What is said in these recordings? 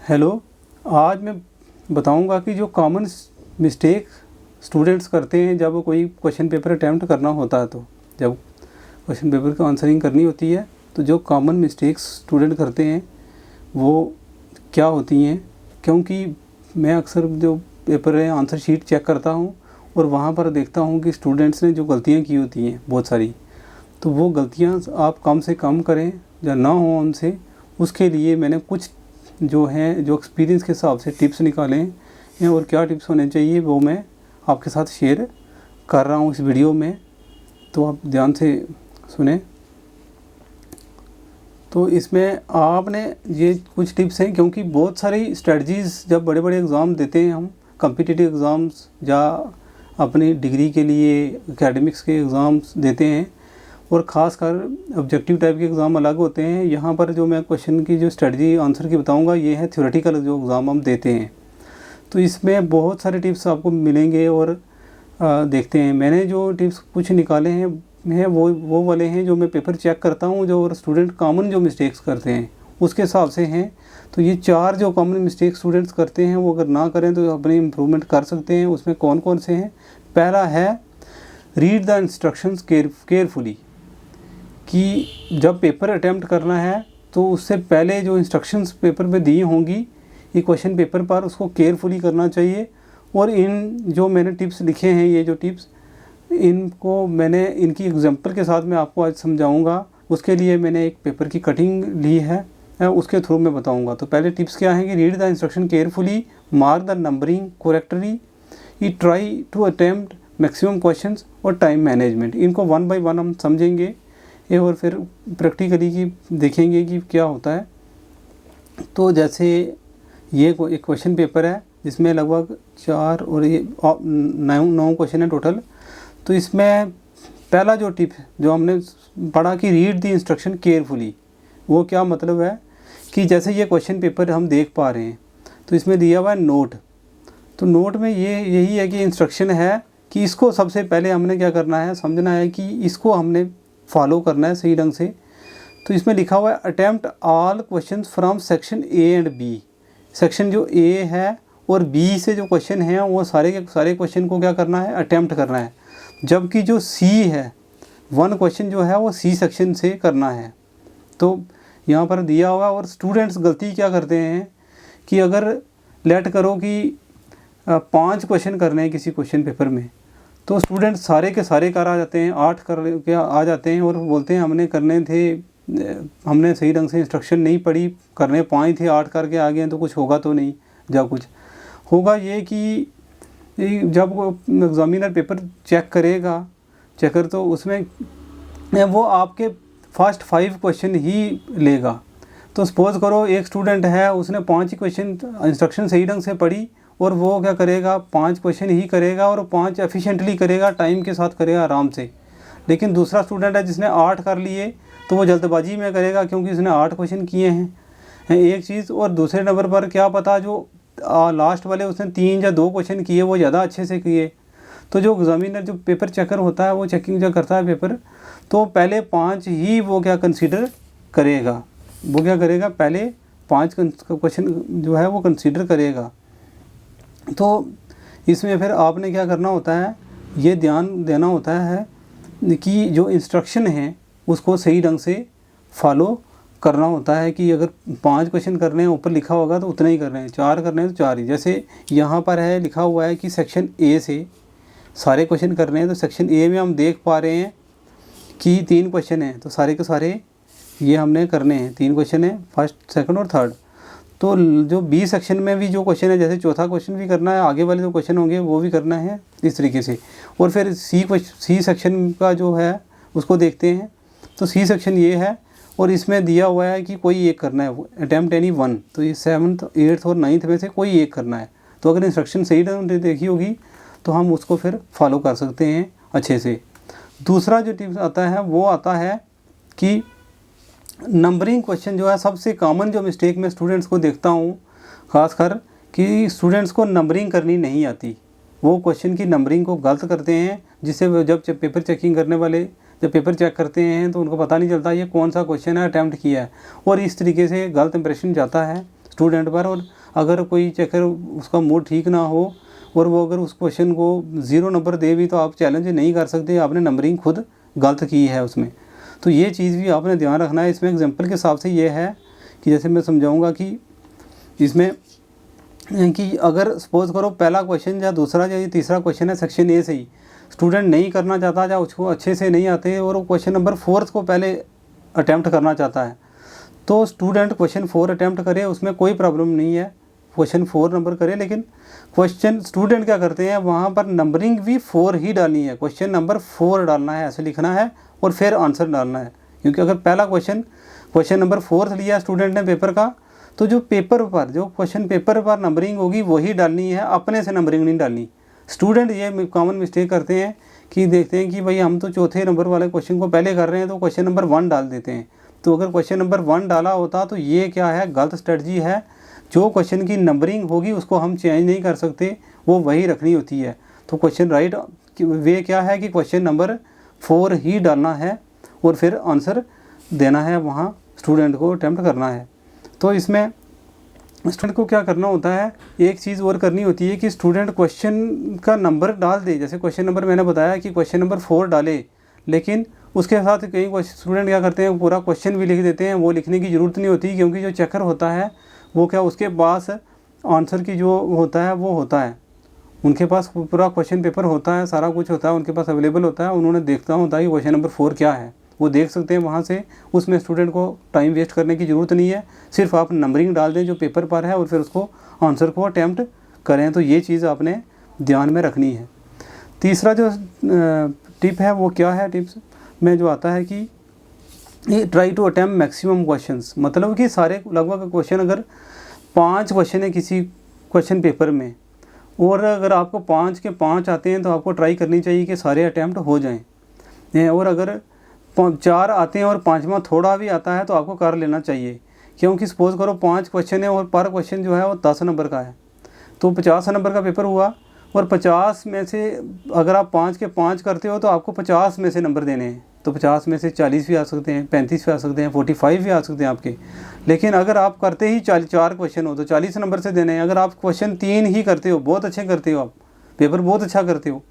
Hello, आज मैं बताऊंगा कि जो कॉमन मिस्टेक स्टूडेंट्स करते हैं जब कोई क्वेश्चन पेपर अटैम्प्ट करना होता है, तो जब क्वेश्चन पेपर की आंसरिंग करनी होती है तो जो कॉमन मिस्टेक्स स्टूडेंट करते हैं वो क्या होती हैं। क्योंकि मैं अक्सर जो पेपर है आंसर शीट चेक करता हूँ और वहाँ पर देखता हूँ कि स्टूडेंट्स ने जो गलतियाँ की होती हैं बहुत सारी, तो वो गलतियाँ आप कम से कम करें या ना हो उनसे। उसके लिए मैंने कुछ जो हैं जो एक्सपीरियंस के हिसाब से टिप्स निकाले हैं और क्या टिप्स होने चाहिए वो मैं आपके साथ शेयर कर रहा हूँ इस वीडियो में, तो आप ध्यान से सुने। तो इसमें आपने ये कुछ टिप्स हैं, क्योंकि बहुत सारी स्ट्रेटजीज़ जब बड़े बड़े एग्ज़ाम देते हैं हम, कॉम्पिटिटिव एग्ज़ाम्स या अपनी डिग्री के लिए एकेडमिक्स के एग्ज़ाम्स देते हैं और ख़ासकर ऑब्जेक्टिव टाइप के एग्ज़ाम अलग होते हैं। यहाँ पर जो मैं क्वेश्चन की जो स्ट्रेटजी आंसर की बताऊँगा ये है थ्योरेटिकल जो एग्ज़ाम हम देते हैं। तो इसमें बहुत सारे टिप्स आपको मिलेंगे और देखते हैं। मैंने जो टिप्स कुछ निकाले हैं वो वाले हैं जो मैं पेपर चेक करता हूँ, जो और स्टूडेंट कॉमन जो मिस्टेक्स करते हैं उसके हिसाब से हैं। तो ये 4 जो कॉमन मिस्टेक्स स्टूडेंट्स करते हैं वो अगर ना करें तो अपनी इम्प्रूवमेंट कर सकते हैं। उसमें कौन कौन से हैं? पहला है रीड द इंस्ट्रक्शंस केयरफुली, कि जब पेपर अटैम्प्ट करना है तो उससे पहले जो इंस्ट्रक्शंस पेपर में दी होंगी ये क्वेश्चन पेपर पर, उसको केयरफुली करना चाहिए। और इन जो मैंने टिप्स लिखे हैं, ये जो टिप्स, इनको मैंने इनकी एग्जांपल के साथ मैं आपको आज समझाऊंगा। उसके लिए मैंने एक पेपर की कटिंग ली है, उसके थ्रू मैं बताऊंगा। तो पहले टिप्स क्या हैं कि read the instruction carefully, mark the numbering correctly, ई try to attempt maximum questions और टाइम मैनेजमेंट। इनको 1 बाय 1 हम समझेंगे और फिर प्रैक्टिकली की देखेंगे कि क्या होता है। तो जैसे ये एक क्वेश्चन पेपर है जिसमें लगभग 4 और ये 9 क्वेश्चन है टोटल। तो इसमें पहला जो टिप जो हमने पढ़ा कि रीड द इंस्ट्रक्शन केयरफुली, वो क्या मतलब है कि जैसे ये क्वेश्चन पेपर हम देख पा रहे हैं तो इसमें दिया हुआ है नोट। तो नोट में यही है कि इंस्ट्रक्शन है कि इसको सबसे पहले हमने क्या करना है, समझना है कि इसको हमने फॉलो करना है सही ढंग से। तो इसमें लिखा हुआ है attempt all questions from section A and B. Section जो ए है और बी से जो क्वेश्चन हैं वो सारे के सारे क्वेश्चन को क्या करना है, अटैम्प्ट करना है। जबकि जो सी है 1 क्वेश्चन जो है वो सी सेक्शन से करना है। तो यहाँ पर दिया हुआ, और स्टूडेंट्स गलती क्या करते हैं कि अगर लेट करो कि 5 क्वेश्चन करने हैं किसी क्वेश्चन पेपर में, तो स्टूडेंट सारे के सारे कर आ जाते हैं, 8 कर के आ जाते हैं और बोलते हैं हमने करने थे, हमने सही ढंग से इंस्ट्रक्शन नहीं पढ़ी, करने 5 थे 8 करके आ गए हैं, तो कुछ होगा तो नहीं। जब कुछ होगा ये कि जब एग्जामिनर पेपर चेक करेगा चेकर, तो उसमें वो आपके फर्स्ट 5 क्वेश्चन ही लेगा। तो सपोज़ करो एक स्टूडेंट है, उसने 5 ही क्वेश्चन इंस्ट्रक्शन सही ढंग से पढ़ी और वो क्या करेगा, 5 क्वेश्चन ही करेगा और 5 एफिशिएंटली करेगा, टाइम के साथ करेगा आराम से। लेकिन दूसरा स्टूडेंट है जिसने 8 कर लिए तो वो जल्दबाजी में करेगा क्योंकि उसने 8 क्वेश्चन किए हैं एक चीज़। और दूसरे नंबर पर क्या पता जो लास्ट वाले उसने 3 या 2 क्वेश्चन किए वो ज़्यादा अच्छे से किए। तो जो एग्जामिनर जो पेपर चेकर होता है वो चेकिंग जो करता है पेपर, तो पहले 5 ही वो क्या कंसीडर करेगा, वो क्या करेगा, पहले 5 क्वेश्चन जो है वो कंसीडर करेगा। तो इसमें फिर आपने क्या करना होता है, ये ध्यान देना होता है कि जो इंस्ट्रक्शन है उसको सही ढंग से फॉलो करना होता है। कि अगर 5 क्वेश्चन करने हैं ऊपर लिखा होगा तो उतना ही करने हैं, 4 करने हैं तो 4 ही। जैसे यहाँ पर है लिखा हुआ है कि सेक्शन ए से सारे क्वेश्चन करने हैं, तो सेक्शन ए में हम देख पा रहे हैं कि 3 क्वेश्चन हैं, तो सारे के सारे ये हमने करने हैं। 3 क्वेश्चन है, फर्स्ट सेकंड और थर्ड। तो जो बी सेक्शन में भी जो क्वेश्चन है, जैसे चौथा क्वेश्चन भी करना है, आगे वाले जो क्वेश्चन होंगे वो भी करना है इस तरीके से। और फिर सी सेक्शन का जो है उसको देखते हैं। तो सी सेक्शन ये है और इसमें दिया हुआ है कि कोई एक करना है, अटैम्प्ट एनी 1। तो ये 7th 8th और 9th में से कोई एक करना है। तो अगर इंस्ट्रक्शन सही ढंग से देखी होगी तो हम उसको फिर फॉलो कर सकते हैं अच्छे से। दूसरा जो टिप्स आता है वो आता है कि नंबरिंग क्वेश्चन जो है, सबसे कॉमन जो मिस्टेक मैं स्टूडेंट्स को देखता हूँ ख़ासकर, कि स्टूडेंट्स को नंबरिंग करनी नहीं आती। वो क्वेश्चन की नंबरिंग को गलत करते हैं, जिससे जब पेपर चेकिंग करने वाले जब पेपर चेक करते हैं तो उनको पता नहीं चलता ये कौन सा क्वेश्चन है अटैम्प्ट किया है, और इस तरीके से गलत इंप्रेशन जाता है स्टूडेंट पर, और अगर कोई चेकर उसका मूड ठीक ना हो और वो अगर उस क्वेश्चन को 0 नंबर दे भी तो आप चैलेंज नहीं कर सकते, आपने नंबरिंग खुद गलत की है उसमें। तो ये चीज़ भी आपने ध्यान रखना है। इसमें एग्जांपल के हिसाब से ये है कि जैसे मैं समझाऊंगा कि इसमें कि अगर सपोज़ करो पहला क्वेश्चन या दूसरा या तीसरा क्वेश्चन है सेक्शन ए से ही, स्टूडेंट नहीं करना चाहता या उसको अच्छे से नहीं आते और वो क्वेश्चन नंबर 4 को पहले अटैम्प्ट करना चाहता है, तो स्टूडेंट क्वेश्चन 4 अटैम्प्ट करे, उसमें कोई प्रॉब्लम नहीं है, क्वेश्चन 4 नंबर करे। लेकिन क्वेश्चन स्टूडेंट क्या करते हैं, वहाँ पर नंबरिंग भी 4 ही डालनी है, क्वेश्चन नंबर 4 डालना है, ऐसे लिखना है और फिर आंसर डालना है। क्योंकि अगर पहला क्वेश्चन नंबर 4 लिया स्टूडेंट ने पेपर का, तो जो क्वेश्चन पेपर पर नंबरिंग होगी वही डालनी है, अपने से नंबरिंग नहीं डालनी। स्टूडेंट ये कॉमन मिस्टेक करते हैं कि देखते हैं कि भाई हम तो चौथे नंबर वाले क्वेश्चन को पहले कर रहे हैं तो क्वेश्चन नंबर 1 डाल देते हैं। तो अगर क्वेश्चन नंबर 1 डाला होता तो ये क्या है, गलत स्ट्रेटजी है। जो क्वेश्चन की नंबरिंग होगी उसको हम चेंज नहीं कर सकते, वो वही रखनी होती है। तो क्वेश्चन राइट वे क्या है कि क्वेश्चन नंबर 4 ही डालना है और फिर आंसर देना है, वहाँ स्टूडेंट को अटैम्प्ट करना है। तो इसमें स्टूडेंट को क्या करना होता है, एक चीज़ और करनी होती है कि स्टूडेंट क्वेश्चन का नंबर डाल दे। जैसे क्वेश्चन नंबर मैंने बताया कि क्वेश्चन नंबर 4 डाले, लेकिन उसके साथ कई स्टूडेंट क्या करते हैं, पूरा क्वेश्चन भी लिख देते हैं। वो लिखने की ज़रूरत नहीं होती, क्योंकि जो चेकर होता है वो क्या उसके पास आंसर की जो होता है वो होता है, उनके पास पूरा क्वेश्चन पेपर होता है, सारा कुछ होता है उनके पास अवेलेबल होता है। उन्होंने देखता होता है कि क्वेश्चन नंबर 4 क्या है, वो देख सकते हैं वहाँ से। उसमें स्टूडेंट को टाइम वेस्ट करने की ज़रूरत नहीं है, सिर्फ आप नंबरिंग डाल दें जो पेपर पर है और फिर उसको आंसर को अटैम्प्ट करें। तो ये चीज़ आपने ध्यान में रखनी है। तीसरा जो टिप है वो क्या है, टिप्स में जो आता है कि ये try to attempt maximum questions, मतलब कि सारे लगभग क्वेश्चन, अगर 5 क्वेश्चन है किसी क्वेश्चन पेपर में और अगर आपको 5 के 5 आते हैं तो आपको ट्राई करनी चाहिए कि सारे अटैम्प्ट हो जाएं। और अगर 4 आते हैं और 5वां थोड़ा भी आता है तो आपको कर लेना चाहिए, क्योंकि सपोज़ करो 5 क्वेश्चन है और पर क्वेश्चन जो है वो 10 नंबर का है, तो 50 नंबर का पेपर हुआ और 50 में से अगर आप 5 के 5 करते हो तो आपको 50 में से नंबर देने हैं। तो 50 में से 40 भी आ सकते हैं, 35 भी आ सकते हैं, 45 भी आ सकते हैं आपके। लेकिन अगर आप करते ही 4 क्वेश्चन हो तो 40 नंबर से देने हैं। अगर आप क्वेश्चन 3 ही करते हो, बहुत अच्छे करते हो, आप पेपर बहुत अच्छा करते हो,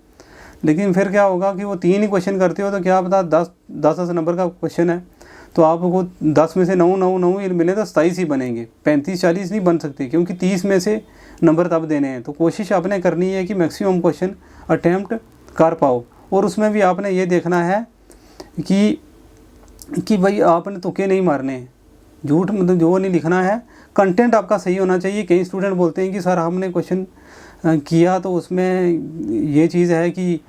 लेकिन फिर क्या होगा कि वो 3 ही क्वेश्चन करते हो तो क्या पता 10 नंबर का क्वेश्चन है तो आपको 10 में से 9 मिले तो 27 ही बनेंगे, 35-40 नहीं बन सकते, क्योंकि 30 में से नंबर तब देने हैं। तो कोशिश आपने करनी है कि मैक्सिमम क्वेश्चन अटैम्प्ट कर पाओ। और उसमें भी आपने ये देखना है कि भाई आपने तुक्के नहीं मारने, झूठ मतलब जो नहीं लिखना है, कंटेंट आपका सही होना चाहिए। कई स्टूडेंट बोलते हैं कि सर हमने क्वेश्चन किया तो उसमें ये चीज़ है कि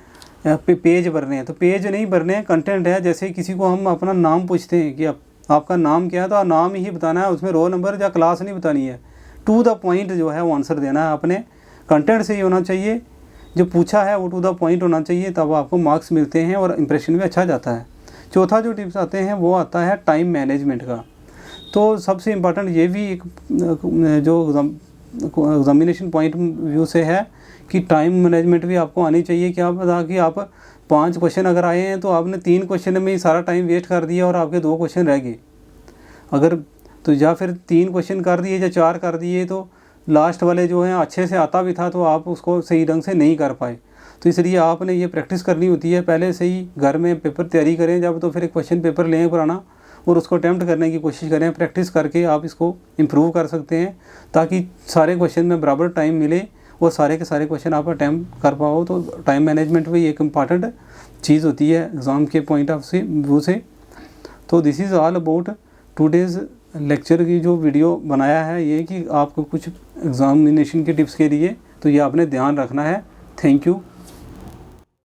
पेज भरने हैं, तो पेज नहीं भरने हैं, कंटेंट है। जैसे किसी को हम अपना नाम पूछते हैं कि आपका नाम क्या है, तो नाम ही बताना है, उसमें रोल नंबर या क्लास नहीं बतानी है। टू द पॉइंट जो है वो आंसर देना है, अपने कंटेंट से ही होना चाहिए, जो पूछा है वो टू द पॉइंट होना चाहिए, तब आपको मार्क्स मिलते हैं और इंप्रेशन भी अच्छा जाता है। चौथा जो टिप्स आते हैं वो आता है टाइम मैनेजमेंट का। तो सबसे इम्पॉर्टेंट ये भी एक जो एग्जामिनेशन पॉइंट व्यू से है कि टाइम मैनेजमेंट भी आपको आनी चाहिए। क्या पता कि आप 5 क्वेश्चन अगर आए हैं तो आपने 3 क्वेश्चन में ही सारा टाइम वेस्ट कर दिया और आपके 2 क्वेश्चन रह गए, अगर तो या फिर 3 क्वेश्चन कर दिए या 4 कर दिए तो लास्ट वाले जो हैं अच्छे से आता भी था तो आप उसको सही ढंग से नहीं कर पाए। तो इसलिए आपने ये प्रैक्टिस करनी होती है, पहले से ही घर में पेपर तैयारी करें जब, तो फिर एक क्वेश्चन पेपर लें पुराना और उसको अटैम्प्ट करने की कोशिश करें। प्रैक्टिस करके आप इसको इम्प्रूव कर सकते हैं, ताकि सारे क्वेश्चन में बराबर टाइम मिले और सारे के सारे क्वेश्चन आप अटैम्प्ट कर पाओ। तो टाइम मैनेजमेंट भी एक इम्पॉर्टेंट चीज़ होती है एग्ज़ाम के पॉइंट ऑफ व्यू से। तो this is all about today's lecture की जो वीडियो बनाया है, ये कि आपको कुछ एग्ज़ामिनेशन के टिप्स के लिए, तो ये आपने ध्यान रखना है। Thank you.